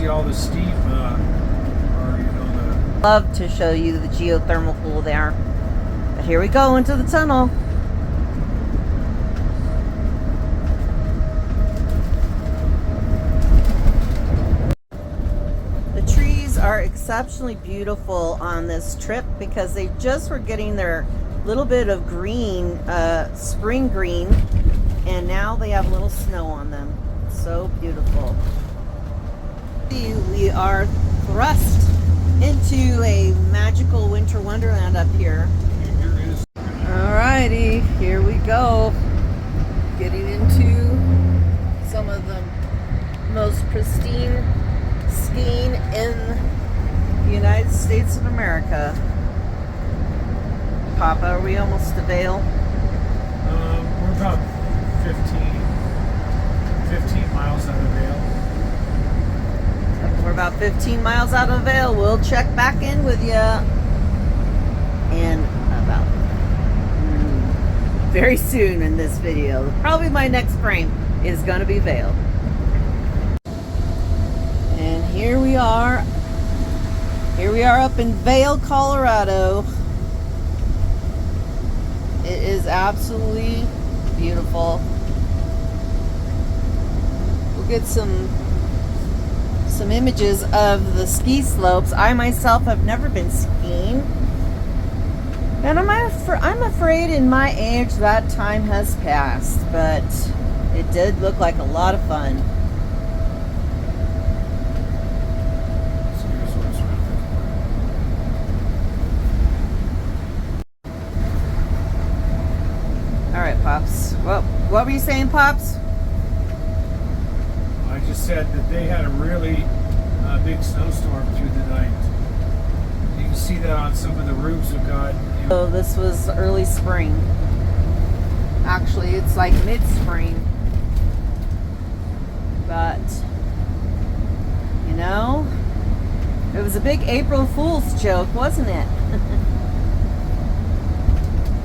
see all the steam, or the. Love to show you the geothermal pool there, but here we go into the tunnel. The trees are exceptionally beautiful on this trip because they just were getting their little bit of green, spring green, and now they have a little snow on them. So beautiful. We are thrust into a magical winter wonderland up here. Alrighty, here we go. Getting into some of the most pristine skiing in the United States of America. Papa, are we almost to Vail? We're about 15 miles out of Vail. We're about 15 miles out of Vail. We'll check back in with you in about very soon in this video. Probably my next frame is going to be Vail. And here we are. Here we are up in Vail, Colorado. It is absolutely beautiful. We'll get some images of the ski slopes. I myself have never been skiing, and I'm afraid in my age that time has passed, but it did look like a lot of fun. All right, Pops. What were you saying, Pops? I just said that they had a really big snowstorm through the night. You can see that on some of the roofs we've got. So this was early spring. Actually, it's like mid-spring. But, you know, it was a big April Fool's joke, wasn't it?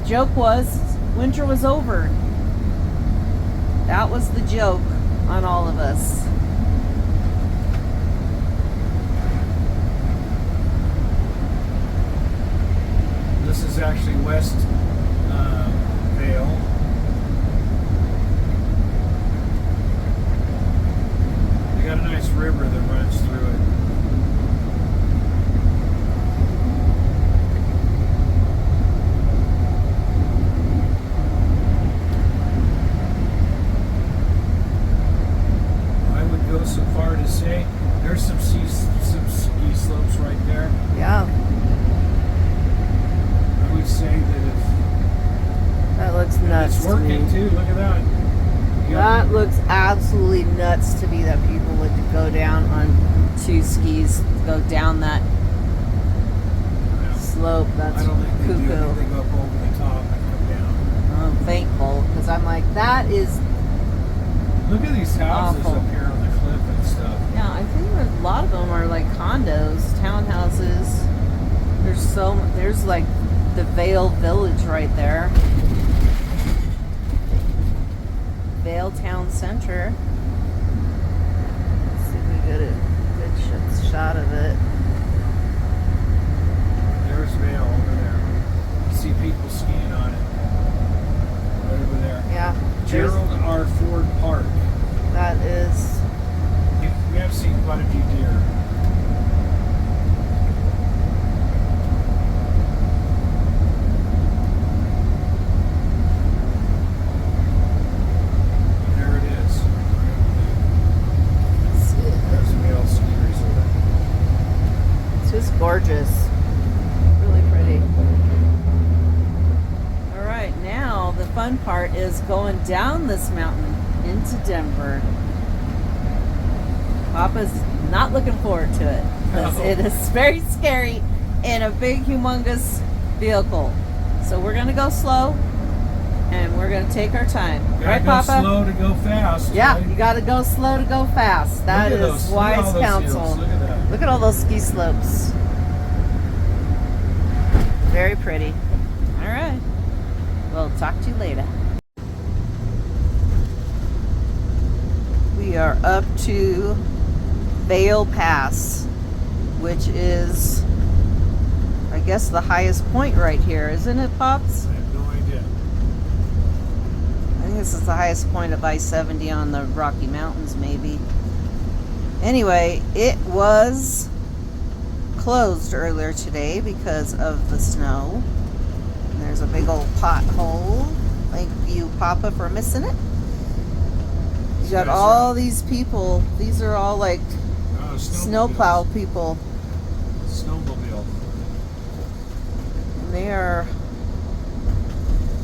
Joke was, winter was over. That was the joke on all of us. This is actually West Vail. They got a nice river that runs through it. I would go so far to say there's some ski slopes right there. Yeah. I would say that if That looks nuts. it's working too, look at that. That looks absolutely nuts to me that people would go down on two skis, go down that slope. That's I don't think they cuckoo. do. I think they go up over the top and come down. I'm thankful because I'm like, that is. Look at these houses Awful. up here on the cliff and stuff. Yeah, I think a lot of them are like condos, townhouses. There's like the Vail Village right there. Vail Town Center. Let's see if we get a good shot of it. There's Vail over there. You see people skiing on it. Right over there. Yeah. Gerald R. Ford Park. That is. We have seen quite a few deer. There it is. There's a Vail ski resort. It's just gorgeous. Really pretty. Alright, now the fun part is going down this mountain into Denver. Papa's not looking forward to it because it is very scary in a big, humongous vehicle. So we're going to go slow and we're going to take our time. Right, Gotta Papa? go slow to go fast. Yeah, Right? you got to go slow to go fast. That Look at is those- look at all wise those counsel. hills. Look at that. Look at all those ski slopes. Very pretty. All right. We'll talk to you later. We are up to Vail Pass, which is, I guess, the highest point right here, isn't it, Pops? I have no idea. I think this is the highest point of I-70 on the Rocky Mountains, maybe. Anyway, it was closed earlier today because of the snow. And there's a big old pothole. Thank you, Papa, for missing it. You got all these people. These are all like snowplow people. Snowmobile. And they are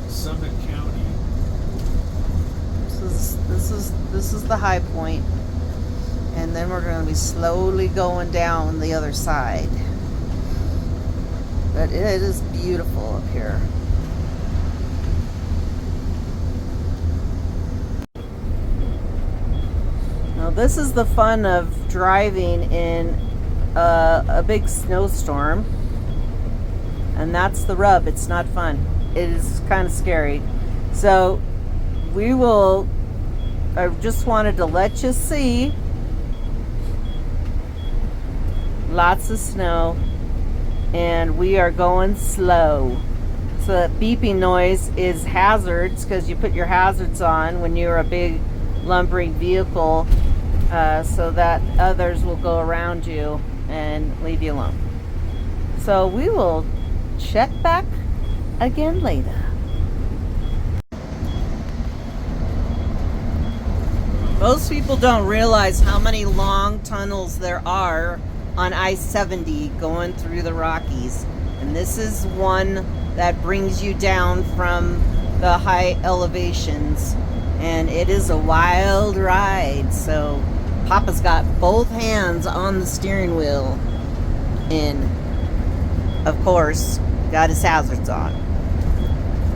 Summit County. This is the high point. And then we're going to be slowly going down the other side. But it is beautiful up here. Now this is the fun of driving in a big snowstorm. And that's the rub. It's not fun. It is kind of scary. So I just wanted to let you see. Lots of snow, and we are going slow. So that beeping noise is hazards, because you put your hazards on when you're a big lumbering vehicle, so that others will go around you and leave you alone. So we will check back again later. Most people don't realize how many long tunnels there are on I-70 going through the Rockies. And this is one that brings you down from the high elevations. And it is a wild ride. So Papa's got both hands on the steering wheel. And, of course, got his hazards on.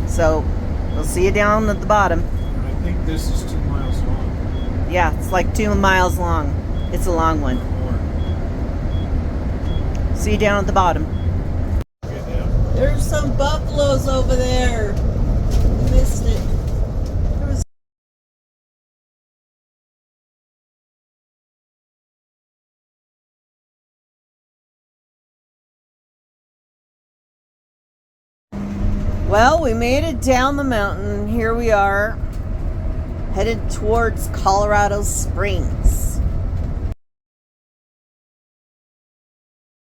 So we'll see you down at the bottom. I think this is 2 miles long. Yeah, it's like 2 miles long. It's a long one. See you down at the bottom. There's some buffaloes over there. Missed it. Well, we made it down the mountain. Here we are, headed towards Colorado Springs.